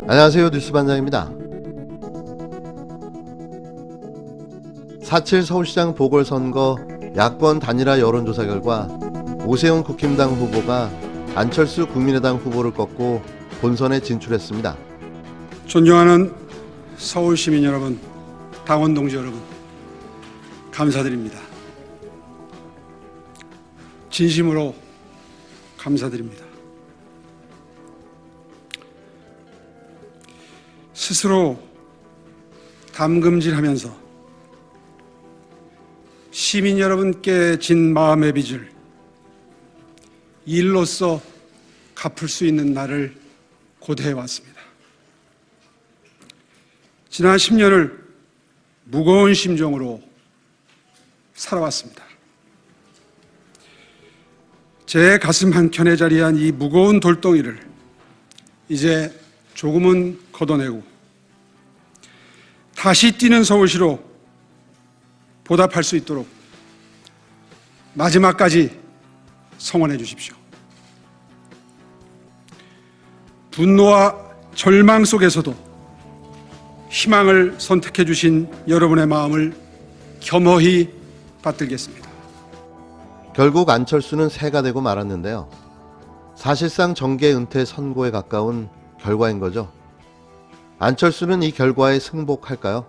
안녕하세요. 뉴스반장입니다. 4.7 서울시장 보궐선거 야권 단일화 여론조사 결과 오세훈 국힘당 후보가 안철수 국민의당 후보를 꺾고 본선에 진출했습니다. 존경하는 서울시민 여러분, 당원 동지 여러분, 감사드립니다. 진심으로 감사드립니다. 스스로 담금질하면서 시민 여러분께 진 마음의 빚을 일로써 갚을 수 있는 날을 고대해 왔습니다. 지난 10년을 무거운 심정으로 살아왔습니다. 제 가슴 한켠에 자리한 이 무거운 돌덩이를 이제 조금은 걷어내고 다시 뛰는 서울시로 보답할 수 있도록 마지막까지 성원해 주십시오. 분노와 절망 속에서도 희망을 선택해 주신 여러분의 마음을 겸허히 받들겠습니다. 결국 안철수는 새가 되고 말았는데요. 사실상 정계 은퇴 선고에 가까운 결과인 거죠. 안철수는 이 결과에 승복할까요?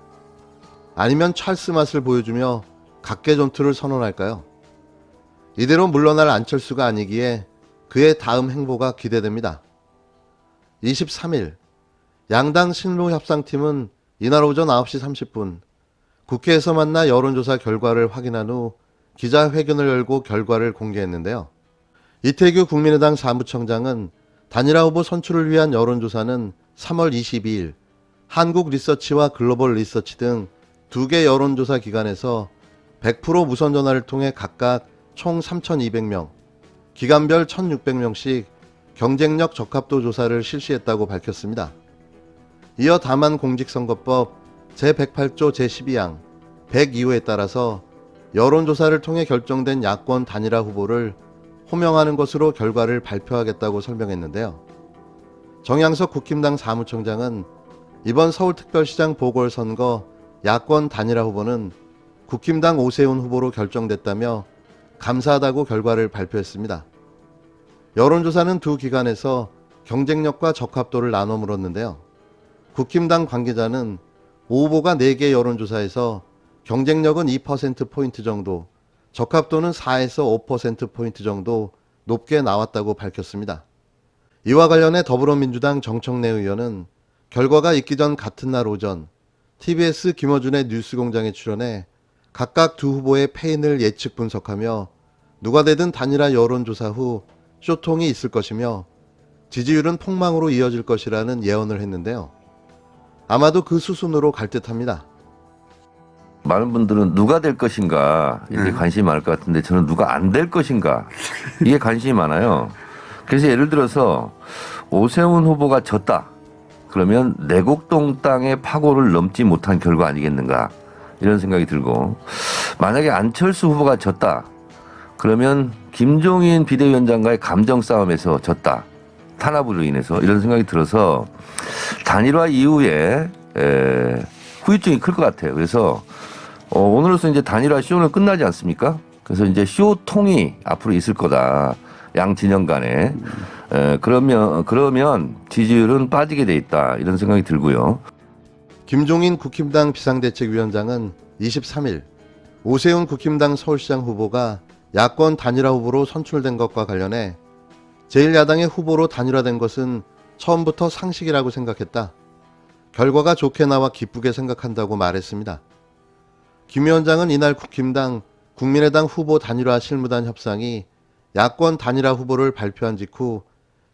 아니면 찰스 맛을 보여주며 각계 전투를 선언할까요? 이대로 물러날 안철수가 아니기에 그의 다음 행보가 기대됩니다. 23일 양당 실무협상팀은 이날 오전 9시 30분 국회에서 만나 여론조사 결과를 확인한 후 기자회견을 열고 결과를 공개했는데요. 이태규 국민의당 사무총장은 단일화 후보 선출을 위한 여론조사는 3월 22일 한국리서치와 글로벌리서치 등 2개 여론조사 기관에서 100% 무선전화를 통해 각각 총 3,200명, 기관별 1,600명씩 경쟁력 적합도 조사를 실시했다고 밝혔습니다. 이어 다만 공직선거법 제108조 제12항 102호에 따라서 여론조사를 통해 결정된 야권 단일화 후보를 호명하는 것으로 결과를 발표하겠다고 설명했는데요. 정양석 국힘당 사무총장은 이번 서울특별시장 보궐선거 야권 단일화 후보는 국힘당 오세훈 후보로 결정됐다며 감사하다고 결과를 발표했습니다. 여론조사는 두 기관에서 경쟁력과 적합도를 나눠 물었는데요. 국힘당 관계자는 오 후보가 4개 여론조사에서 경쟁력은 2%포인트 정도, 적합도는 4에서 5%포인트 정도 높게 나왔다고 밝혔습니다. 이와 관련해 더불어민주당 정청래 의원은 결과가 있기 전 같은 날 오전 TBS 김어준의 뉴스공장에 출연해 각각 두 후보의 패인을 예측 분석하며 누가 되든 단일화 여론조사 후 쇼통이 있을 것이며 지지율은 폭망으로 이어질 것이라는 예언을 했는데요. 아마도 그 수순으로 갈 듯합니다. 많은 분들은 누가 될 것인가 이게 관심이 많을 것 같은데 저는 누가 안 될 것인가 이게 관심이 많아요. 그래서 예를 들어서 오세훈 후보가 졌다. 그러면 내곡동 땅의 파고를 넘지 못한 결과 아니겠는가 이런 생각이 들고, 만약에 안철수 후보가 졌다. 그러면 김종인 비대위원장과의 감정 싸움에서 졌다. 탄압으로 인해서 이런 생각이 들어서 단일화 이후에 후유증이 클 것 같아요. 그래서 오늘로서 이제 단일화 쇼는 끝나지 않습니까? 그래서 이제 쇼통이 앞으로 있을 거다. 양 진영 간에. 그러면 지지율은 빠지게 돼 있다. 이런 생각이 들고요. 김종인 국힘당 비상대책위원장은 23일 오세훈 국힘당 서울시장 후보가 야권 단일화 후보로 선출된 것과 관련해 제1야당의 후보로 단일화된 것은 처음부터 상식이라고 생각했다. 결과가 좋게 나와 기쁘게 생각한다고 말했습니다. 김 위원장은 이날 국힘당, 국민의당 후보 단일화 실무단 협상이 야권 단일화 후보를 발표한 직후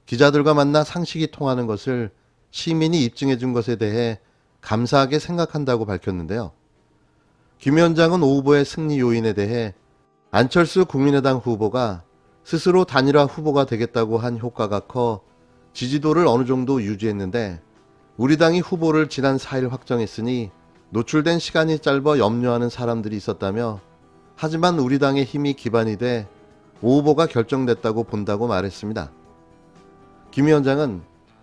기자들과 만나 상식이 통하는 것을 시민이 입증해 준 것에 대해 감사하게 생각한다고 밝혔는데요. 김 위원장은 오 후보의 승리 요인에 대해 안철수 국민의당 후보가 스스로 단일화 후보가 되겠다고 한 효과가 커 지지도를 어느 정도 유지했는데 우리 당이 후보를 지난 4일 확정했으니 노출된 시간이 짧아 염려하는 사람들이 있었다며, 하지만 우리 당의 힘이 기반이 돼 오 후보가 결정됐다고 본다고 말했습니다. 김 위원장은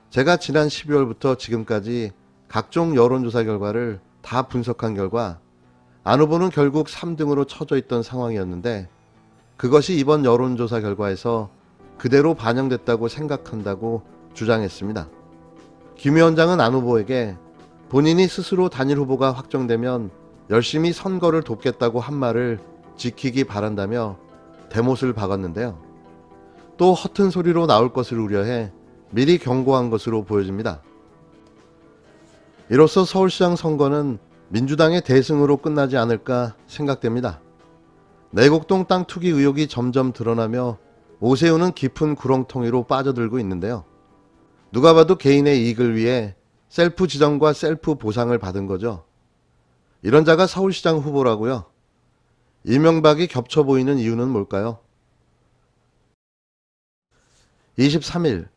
제가 지난 12월부터 지금까지 각종 여론조사 결과를 다 분석한 결과 안 후보는 결국 3등으로 처져 있던 상황이었는데 그것이 이번 여론조사 결과에서 그대로 반영됐다고 생각한다고 주장했습니다. 김 위원장은 안 후보에게 본인이 스스로 단일 후보가 확정되면 열심히 선거를 돕겠다고 한 말을 지키기 바란다며 대못을 박았는데요. 또 허튼 소리로 나올 것을 우려해 미리 경고한 것으로 보여집니다. 이로써 서울시장 선거는 민주당의 대승으로 끝나지 않을까 생각됩니다. 내곡동 땅 투기 의혹이 점점 드러나며 오세훈은 깊은 구렁텅이로 빠져들고 있는데요. 누가 봐도 개인의 이익을 위해 셀프 지정과 셀프 보상을 받은 거죠. 이런 자가 서울시장 후보라고요? 이명박이 겹쳐 보이는 이유는 뭘까요? 23일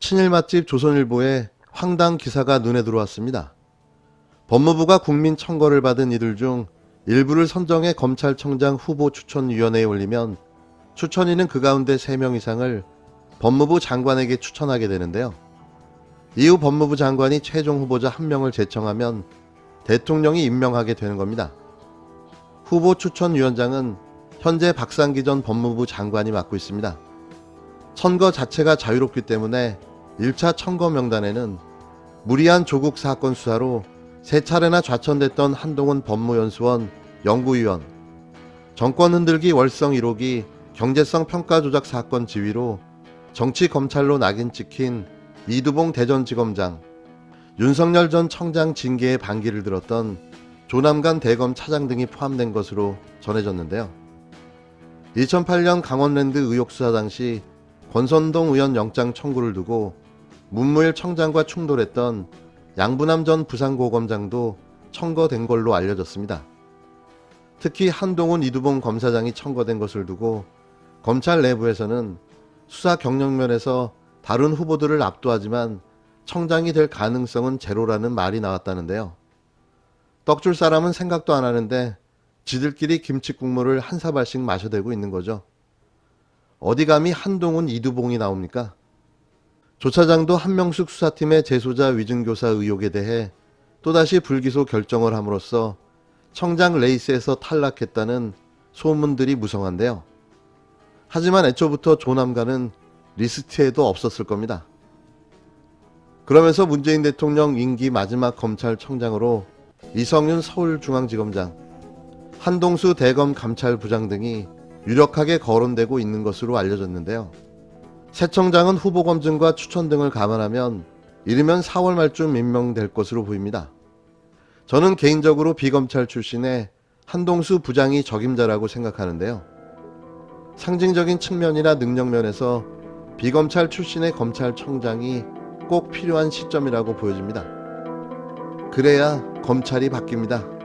친일 맛집 조선일보에 황당 기사가 눈에 들어왔습니다. 법무부가 국민 청거를 받은 이들 중 일부를 선정해 검찰청장 후보 추천위원회에 올리면 추천인은 그 가운데 3명 이상을 법무부 장관에게 추천하게 되는데요. 이후 법무부 장관이 최종 후보자 1명을 제청하면 대통령이 임명하게 되는 겁니다. 후보 추천위원장은 현재 박상기 전 법무부 장관이 맡고 있습니다. 선거 자체가 자유롭기 때문에 1차 청거 명단에는 무리한 조국 사건 수사로 3차례나 좌천됐던 한동훈 법무연수원 연구위원, 정권 흔들기 월성 1호기 경제성 평가 조작 사건 지휘로 정치검찰로 낙인 찍힌 이두봉 대전지검장, 윤석열 전 청장 징계에 반기를 들었던 조남관 대검 차장 등이 포함된 것으로 전해졌는데요. 2008년 강원랜드 의혹 수사 당시 권선동 의원 영장 청구를 두고 문무일 청장과 충돌했던 양부남 전 부산고검장도 청거된 걸로 알려졌습니다. 특히 한동훈 이두봉 검사장이 청거된 것을 두고 검찰 내부에서는 수사 경력면에서 다른 후보들을 압도하지만 청장이 될 가능성은 제로라는 말이 나왔다는데요. 떡줄 사람은 생각도 안 하는데 지들끼리 김치국물을 한 사발씩 마셔대고 있는 거죠. 어디 감히 한동훈 이두봉이 나옵니까? 조 차장도 한명숙 수사팀의 재소자 위증교사 의혹에 대해 또다시 불기소 결정을 함으로써 청장 레이스에서 탈락했다는 소문들이 무성한데요. 하지만 애초부터 조남관은 리스트에도 없었을 겁니다. 그러면서 문재인 대통령 임기 마지막 검찰청장으로 이성윤 서울중앙지검장, 한동수 대검 감찰부장 등이 유력하게 거론되고 있는 것으로 알려졌는데요. 새 청장은 후보 검증과 추천 등을 감안하면 이르면 4월 말쯤 임명될 것으로 보입니다. 저는 개인적으로 비검찰 출신의 한동수 부장이 적임자라고 생각하는데요. 상징적인 측면이나 능력면에서 비검찰 출신의 검찰청장이 꼭 필요한 시점이라고 보여집니다. 그래야 검찰이 바뀝니다.